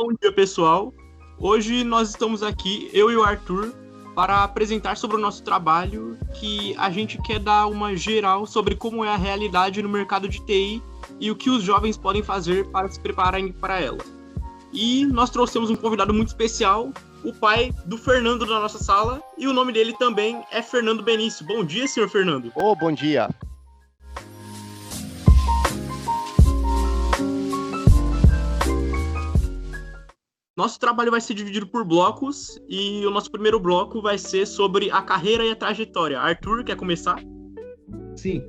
Bom dia, pessoal. Hoje nós estamos aqui, eu e o Arthur, para apresentar sobre o nosso trabalho, que a gente quer dar uma geral sobre como é a realidade no mercado de TI e o que os jovens podem fazer para se prepararem para ela. E nós trouxemos um convidado muito especial, o pai do Fernando da nossa sala, e o nome dele também é Fernando Benício. Bom dia, senhor Fernando. Bom dia. Nosso trabalho vai ser dividido por blocos e o nosso primeiro bloco vai ser sobre a carreira e a trajetória. Arthur, quer começar? Sim.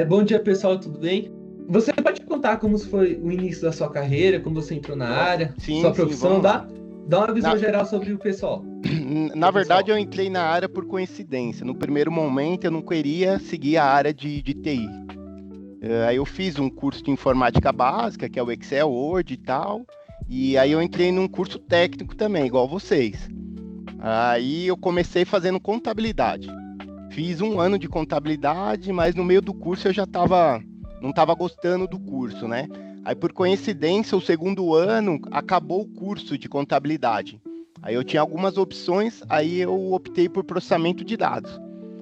Bom dia, pessoal, tudo bem? Você pode contar como foi o início da sua carreira, como você entrou na área, sua profissão? Dá uma visão geral sobre o pessoal. Na verdade, eu entrei na área por coincidência. No primeiro momento, eu não queria seguir a área de TI. Aí eu fiz um curso de informática básica, que é o Excel, Word e tal. E aí eu entrei num curso técnico também, igual vocês. Aí eu comecei fazendo contabilidade. Fiz um ano de contabilidade, mas no meio do curso eu já não estava gostando do curso, né? Aí por coincidência, o segundo ano acabou o curso de contabilidade. Aí eu tinha algumas opções, aí eu optei por processamento de dados.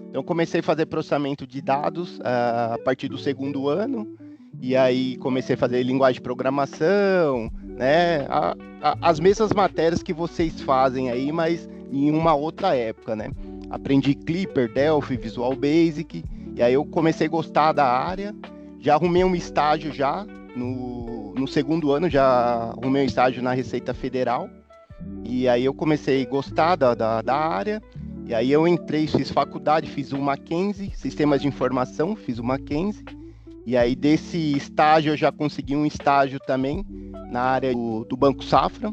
Então eu comecei a fazer processamento de dados a partir do segundo ano. E aí comecei a fazer linguagem de programação, né? As mesmas matérias que vocês fazem aí, mas em uma outra época, né? Aprendi Clipper, Delphi, Visual Basic, e aí eu comecei a gostar da área. Já arrumei um estágio já, no segundo ano já arrumei um estágio na Receita Federal. E aí eu comecei a gostar da área. E aí eu entrei, fiz faculdade, fiz o Mackenzie, Sistemas de Informação, fiz o Mackenzie. E aí desse estágio eu já consegui um estágio também na área do Banco Safra.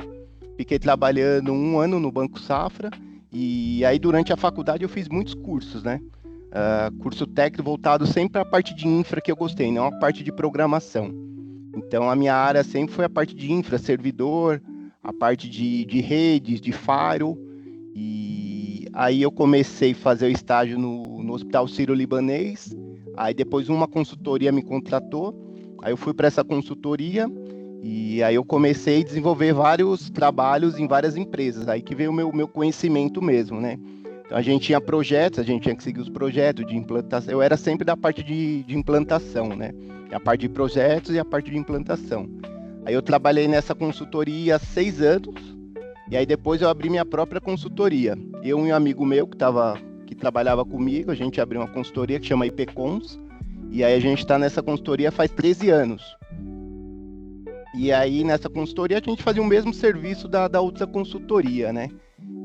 Fiquei trabalhando um ano no Banco Safra. E aí durante a faculdade eu fiz muitos cursos, né? Curso técnico voltado sempre para a parte de infra que eu gostei, não a parte de programação. Então a minha área sempre foi a parte de infra, servidor, a parte de redes, de firewall. E aí eu comecei a fazer o estágio no Hospital Sírio-Libanês. Aí depois uma consultoria me contratou, aí eu fui para essa consultoria e aí eu comecei a desenvolver vários trabalhos em várias empresas, aí que veio o meu conhecimento mesmo, né? Então a gente tinha projetos, a gente tinha que seguir os projetos de implantação, eu era sempre da parte de implantação, né? A parte de projetos e a parte de implantação. Aí eu trabalhei nessa consultoria há 6 anos, e aí depois eu abri minha própria consultoria. Eu e um amigo meu que trabalhava comigo, a gente abriu uma consultoria que chama IPCons, e aí a gente está nessa consultoria faz 13 anos. E aí nessa consultoria a gente fazia o mesmo serviço da outra consultoria, né?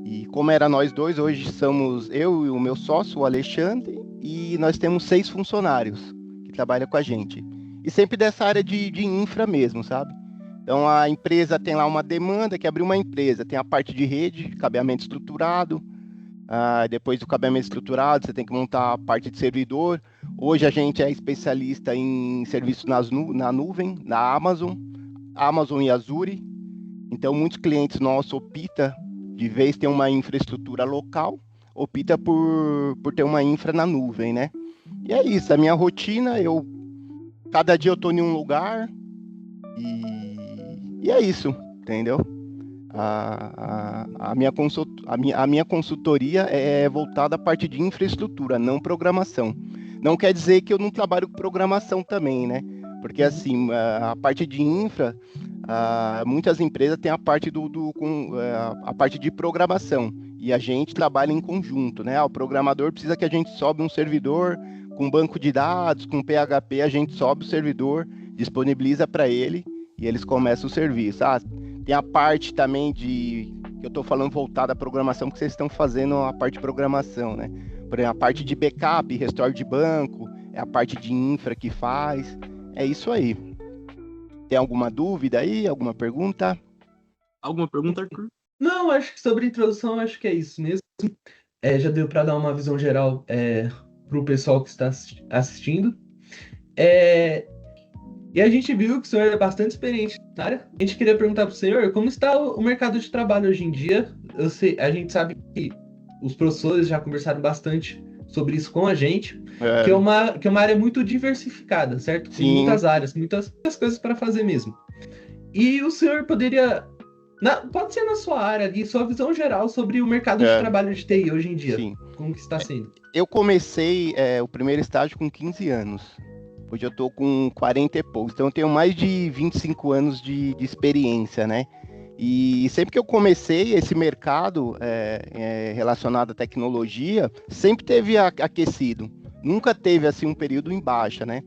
E como era nós dois, hoje somos eu e o meu sócio, o Alexandre, e nós temos 6 funcionários que trabalham com a gente. E sempre dessa área de infra mesmo, sabe? Então a empresa tem lá uma demanda, que abrir uma empresa, tem a parte de rede, cabeamento estruturado. Depois do cabeamento estruturado, você tem que montar a parte de servidor. Hoje a gente é especialista em serviços na nuvem, na Amazon e Azure. Então muitos clientes nossos optam, de vez ter uma infraestrutura local, opta por ter uma infra na nuvem, né? E é isso, a minha rotina, cada dia eu tô em um lugar e é isso, entendeu? A minha consultoria é voltada à parte de infraestrutura, não programação. Não quer dizer que eu não trabalho com programação também, né? Porque assim, a parte de infra, muitas empresas têm a parte a parte de programação e a gente trabalha em conjunto, né? O programador precisa que a gente sobe um servidor com banco de dados, com PHP, a gente sobe o servidor, disponibiliza para ele e eles começam o serviço. Tem a parte também que eu estou falando voltada à programação, porque vocês estão fazendo a parte de programação, né? Por exemplo, a parte de backup, restore de banco, é a parte de infra que faz. É isso aí. Tem alguma dúvida aí? Alguma pergunta? Alguma pergunta, Arthur? Não, acho que sobre a introdução, acho que é isso mesmo. Já deu para dar uma visão geral para o pessoal que está assistindo. E a gente viu que o senhor é bastante experiente na área. A gente queria perguntar para o senhor como está o mercado de trabalho hoje em dia. A gente sabe que os professores já conversaram bastante sobre isso com a gente, que é uma área muito diversificada, certo? Sim. Tem muitas áreas, muitas coisas para fazer mesmo. E o senhor poderia Pode ser na sua área ali, sua visão geral sobre o mercado de trabalho de TI hoje em dia. Sim. Como que está sendo? Eu comecei o primeiro estágio com 15 anos. Hoje eu tô com 40 e poucos. Então eu tenho mais de 25 anos de experiência, né? E sempre que eu comecei esse mercado relacionado à tecnologia, sempre teve aquecido. Nunca teve assim um período em baixa, né?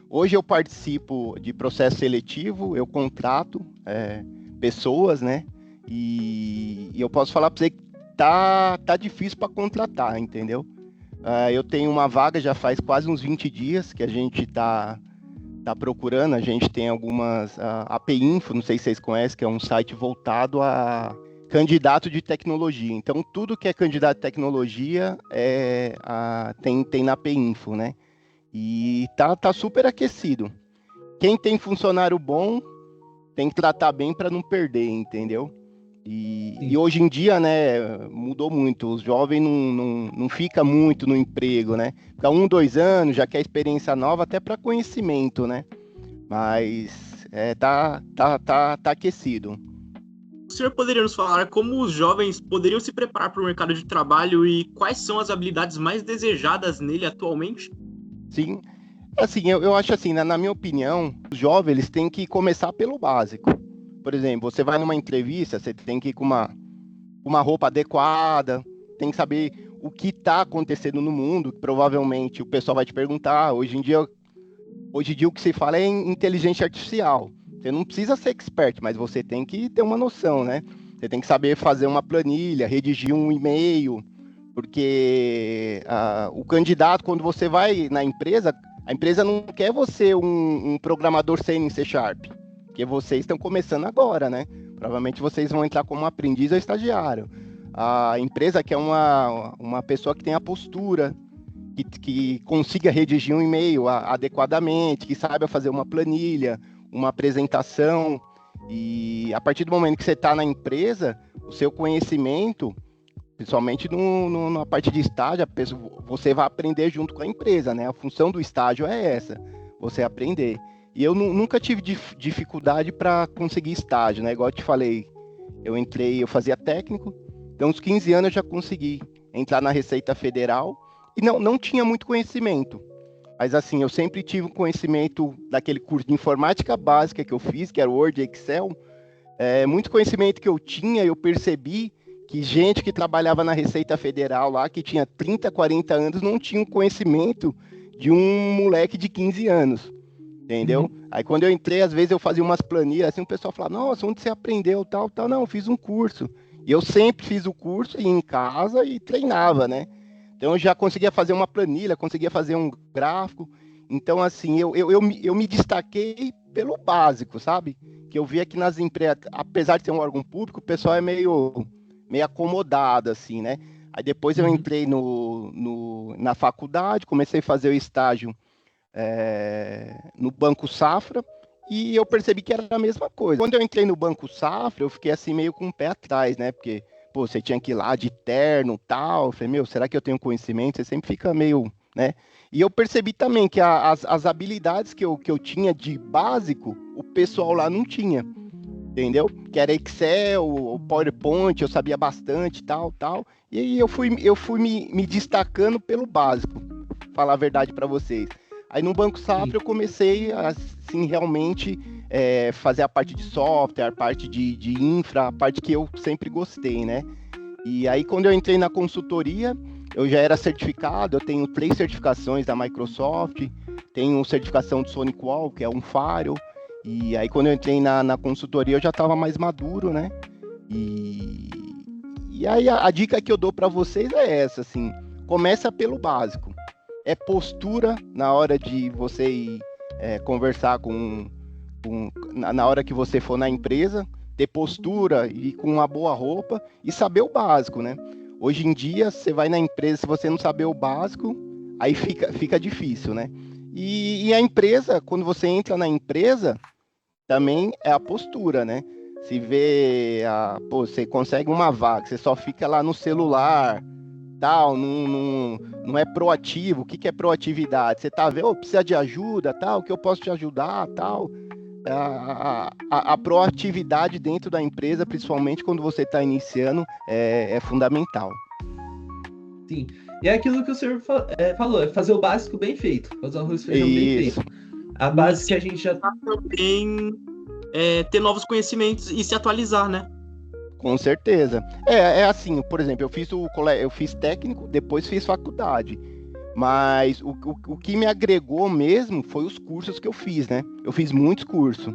Hoje eu participo de processo seletivo, eu contrato pessoas, né? E eu posso falar para você que tá difícil para contratar, entendeu? Eu tenho uma vaga já faz quase uns 20 dias que a gente tá procurando. A gente tem algumas API Info, não sei se vocês conhecem, que é um site voltado a candidato de tecnologia. Então, tudo que é candidato de tecnologia tem na API Info, né? E tá super aquecido. Quem tem funcionário bom tem que tratar bem para não perder, entendeu? E hoje em dia, né, mudou muito. Os jovens não ficam muito no emprego, né? Fica 1, 2 anos, já quer experiência nova, até para conhecimento, né? Mas tá aquecido. O senhor poderia nos falar como os jovens poderiam se preparar para o mercado de trabalho e quais são as habilidades mais desejadas nele atualmente? Sim, assim, eu acho assim, na minha opinião, os jovens eles têm que começar pelo básico. Por exemplo, você vai numa entrevista, você tem que ir com uma roupa adequada, tem que saber o que está acontecendo no mundo. Provavelmente o pessoal vai te perguntar. Hoje em dia o que se fala é em inteligência artificial. Você não precisa ser expert, mas você tem que ter uma noção, né? Você tem que saber fazer uma planilha, redigir um e-mail, porque o candidato, quando você vai na empresa, a empresa não quer você um programador sênior em C#, porque vocês estão começando agora, né? Provavelmente vocês vão entrar como aprendiz ou estagiário. A empresa quer uma pessoa que tenha postura, que consiga redigir um e-mail adequadamente, que saiba fazer uma planilha, uma apresentação. E a partir do momento que você está na empresa, o seu conhecimento, principalmente na parte de estágio, você vai aprender junto com a empresa, né? A função do estágio é essa, você aprender. E eu nunca tive dificuldade para conseguir estágio, né? Igual eu te falei, eu fazia técnico, então aos 15 anos eu já consegui entrar na Receita Federal e não tinha muito conhecimento. Mas assim, eu sempre tive um conhecimento daquele curso de informática básica que eu fiz, que era Word e Excel. Muito conhecimento que eu tinha, eu percebi que gente que trabalhava na Receita Federal lá, que tinha 30, 40 anos, não tinha um conhecimento de um moleque de 15 anos. Entendeu? Aí quando eu entrei, às vezes eu fazia umas planilhas, assim, o pessoal falava, nossa, onde você aprendeu, tal. Não, eu fiz um curso. E eu sempre fiz o curso, ia em casa e treinava, né? Então eu já conseguia fazer uma planilha, conseguia fazer um gráfico. Então, assim, eu me destaquei pelo básico, sabe? Que eu via que nas empresas, apesar de ser um órgão público, o pessoal é meio acomodado, assim, né? Aí depois eu entrei na faculdade, comecei a fazer o estágio no Banco Safra, e eu percebi que era a mesma coisa. Quando eu entrei no Banco Safra, eu fiquei assim meio com o pé atrás, né? Porque, pô, você tinha que ir lá de terno e tal. Eu falei, será que eu tenho conhecimento? Você sempre fica meio, né? E eu percebi também que as habilidades que eu tinha de básico, o pessoal lá não tinha, entendeu? Que era Excel, o PowerPoint, eu sabia bastante, tal. E aí eu fui me destacando pelo básico, falar a verdade para vocês. Aí no Banco Safra eu comecei a, assim, realmente fazer a parte de software, a parte de infra, a parte que eu sempre gostei, né? E aí quando eu entrei na consultoria, eu já era certificado, eu tenho 3 certificações da Microsoft, tenho certificação de SonicWall, que é um firewall, e aí quando eu entrei na consultoria eu já estava mais maduro, né? E aí a dica que eu dou para vocês é essa, assim, começa pelo básico. É postura na hora de você ir conversar na hora que você for na empresa, ter postura e com uma boa roupa e saber o básico, né? Hoje em dia, você vai na empresa, se você não saber o básico, aí fica difícil, né? E a empresa, quando você entra na empresa, também é a postura, né? Se vê, você consegue uma vaga, você só fica lá no celular, tal, não é proativo. O que é proatividade? Você tá vendo, precisa de ajuda, tal, que eu posso te ajudar, tal. a proatividade dentro da empresa, principalmente quando você está iniciando, é fundamental. Sim. E é aquilo que o senhor falou, é fazer o básico bem feito, fazer o arroz e feijão bem feito. A base que a gente já... Também ter novos conhecimentos e se atualizar, né? Com certeza. É assim, por exemplo, eu fiz técnico, depois fiz faculdade. Mas o que me agregou mesmo foi os cursos que eu fiz, né? Eu fiz muitos cursos.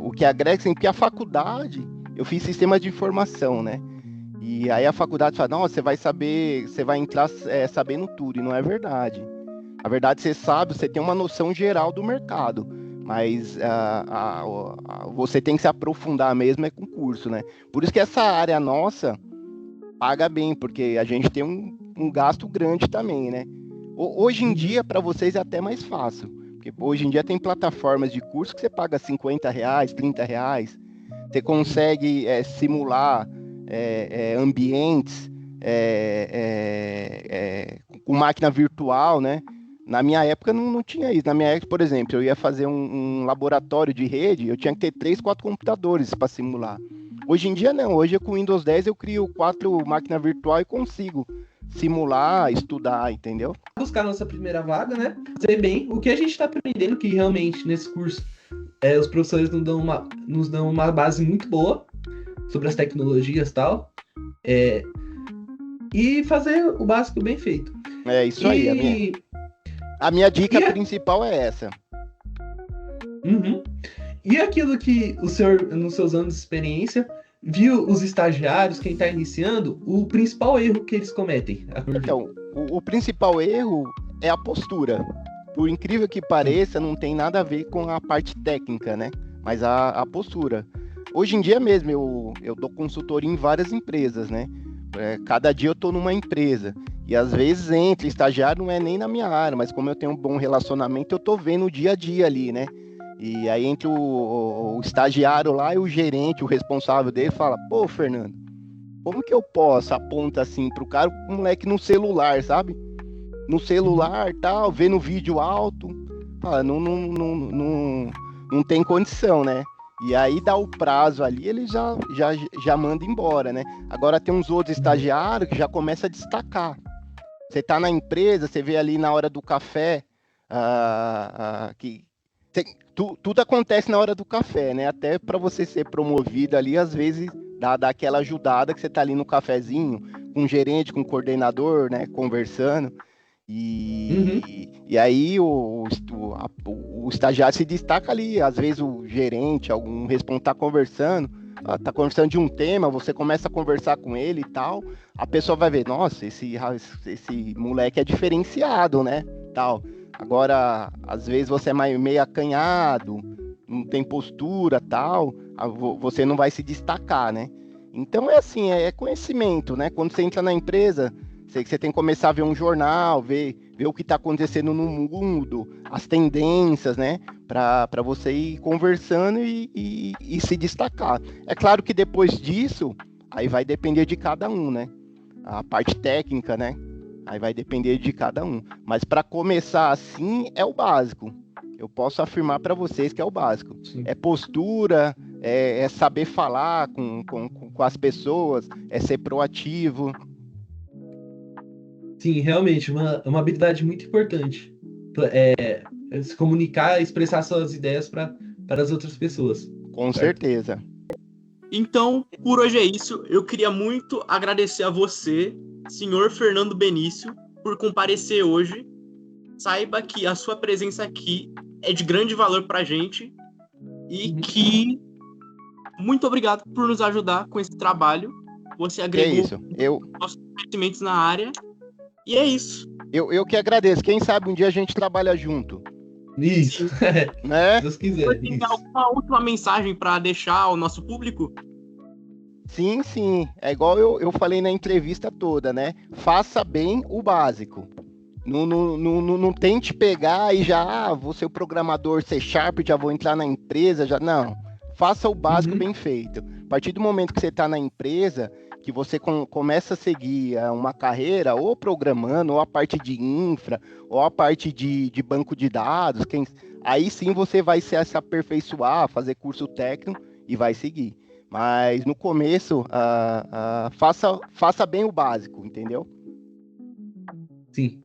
O que agrega, assim, porque a faculdade, eu fiz sistemas de informação, né? E aí a faculdade fala, não, você vai entrar sabendo tudo, e não é verdade. Na verdade, você tem uma noção geral do mercado, mas você tem que se aprofundar mesmo com curso, né? Por isso que essa área nossa paga bem, porque a gente tem um gasto grande também, né? Hoje em dia, para vocês é até mais fácil, porque hoje em dia tem plataformas de curso que você paga R$50, R$30, você consegue simular ambientes com máquina virtual, né? Na minha época não tinha isso. Na minha época, por exemplo, eu ia fazer um laboratório de rede, eu tinha que ter 3, 4 computadores para simular. Hoje em dia não, hoje com o Windows 10 eu crio 4 máquinas virtuais e consigo simular, estudar, entendeu? Buscar nossa primeira vaga, né? Sei bem o que a gente está aprendendo, que realmente nesse curso os professores nos dão uma base muito boa sobre as tecnologias e tal. E fazer o básico bem feito. É isso aí, a minha dica principal é essa. Uhum. E aquilo que o senhor, nos seus anos de experiência, viu os estagiários, quem está iniciando, o principal erro que eles cometem? Então, o principal erro é a postura. Por incrível que pareça, não tem nada a ver com a parte técnica, né? Mas a postura. Hoje em dia mesmo, eu dou consultoria em várias empresas, né? Cada dia eu estou numa empresa. E às vezes entra estagiário, não é nem na minha área, mas como eu tenho um bom relacionamento, eu estou vendo o dia a dia ali, né? E aí entra o estagiário lá e o gerente, o responsável dele, fala, pô, Fernando, como que eu posso? Aponta assim pro cara, o moleque no celular, sabe? No celular, tal, vendo vídeo alto, fala, não tem condição, né? E aí dá o prazo ali, ele já manda embora, né? Agora tem uns outros estagiários que já começam a destacar. Você tá na empresa, você vê ali na hora do café, tudo acontece na hora do café, né? Até para você ser promovido ali, às vezes dá aquela ajudada que você tá ali no cafezinho, com o gerente, com o coordenador, né? Conversando. E aí o estagiário se destaca ali, às vezes o gerente, algum responsável tá conversando de um tema, você começa a conversar com ele e tal, a pessoa vai ver, nossa, esse moleque é diferenciado, né, tal. Agora, às vezes você é meio acanhado, não tem postura, tal, você não vai se destacar, né. Então é assim, é conhecimento, né, quando você entra na empresa, você tem que começar a ver um jornal, ver o que está acontecendo no mundo, as tendências, né? Para você ir conversando e se destacar. É claro que depois disso, aí vai depender de cada um, né? A parte técnica, né? Aí vai depender de cada um. Mas para começar assim, é o básico. Eu posso afirmar para vocês que é o básico. Sim. É postura, é saber falar com as pessoas, é ser proativo. Sim, realmente, uma habilidade muito importante. Se comunicar, expressar suas ideias para as outras pessoas. Com certeza. Então, por hoje é isso. Eu queria muito agradecer a você, senhor Fernando Benício, por comparecer hoje. Saiba que a sua presença aqui é de grande valor para a gente e que muito obrigado por nos ajudar com esse trabalho. Você agregou nossos conhecimentos na área. E é isso. Eu que agradeço. Quem sabe um dia a gente trabalha junto. Isso. Né? Se Deus quiser. Você tem alguma última mensagem para deixar ao nosso público? Sim. É igual eu falei na entrevista toda, né? Faça bem o básico. Não tente pegar e já, vou ser o programador C#, já vou entrar na empresa, já não. Faça o básico bem feito. A partir do momento que você está na empresa, que você começa a seguir uma carreira ou programando, ou a parte de infra, ou a parte de banco de dados, aí sim você vai se aperfeiçoar, fazer curso técnico e vai seguir. Mas no começo, faça bem o básico, entendeu? Sim.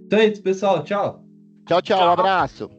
Então é isso, pessoal. Tchau. Tchau, tchau, um abraço.